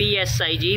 PSIG،